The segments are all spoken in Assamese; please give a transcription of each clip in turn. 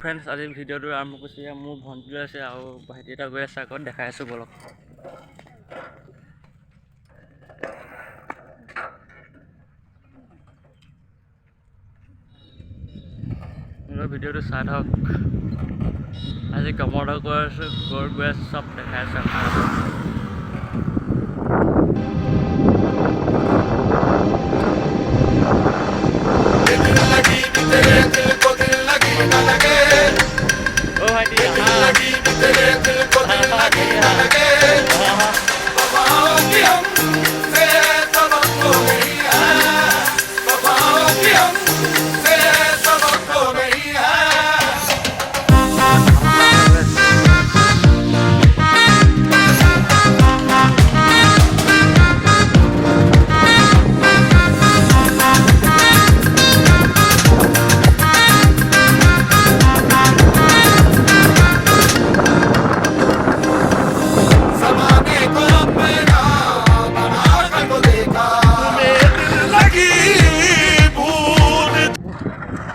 ফ্ৰেণ্ডছ আজিৰ ভিডিঅ'টো আৰম্ভ কৰিছে। মোৰ ভণ্টি আছে আৰু ভাইটি এটা গৈ আছে আগত, দেখাই আছোঁ বলক। ভিডিঅ'টো চাই থাকক। আজি কমৰডা গৈ আছোঁ, গৈ আছোঁ, চব দেখাই আছোঁ।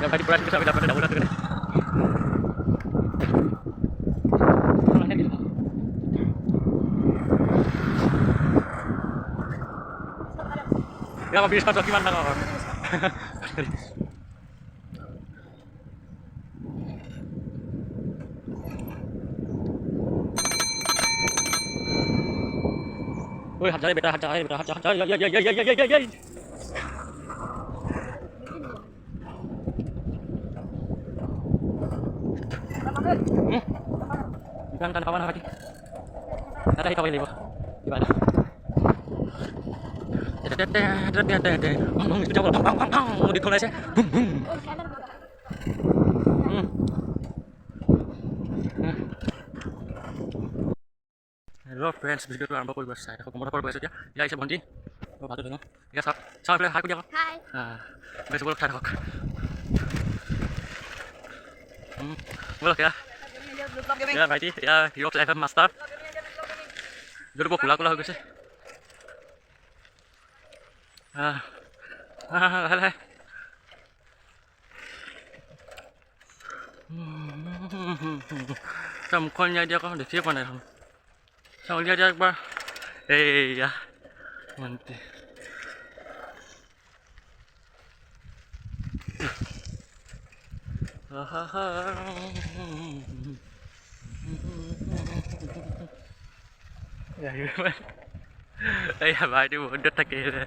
Tadi pulang kita dapat daun atau tidak? Ya habis kau gimana kau? Woi, hajar beta, ya. Bukan kan kawan apa? Ada hikau ini, gimana? Ngomong itu jauh, mau dikoles ya? Hello friends, ভিডিঅ'টো আৰম্ভ কৰিব আছে। দেখোন কমৰটা পৰা গৈছে এতিয়া। ইয়া আহিছে ভণ্টি। ভাতো দিওঁ। ইয়া চাওঁ পেলাই হাই কৰি দিয়া। হাই। বেছি বলক খাই থাকক। বলক ইয়া। ইয়া ভাইটি, ইয়া হিৰক লাইফ মাষ্টাৰ। ভিডিঅ'টো বৰ কোলা হৈ গৈছে। লাহে তাৰ মুখখন উলিয়াই দিয়া আকৌ দেখিয়ে পোৱা নাই দেখোন। উলিয়াই দিয়া একবাৰ। এইয়া ভণ্টি। এইয়া ভাইটি বহুত দূৰত থাকিলে।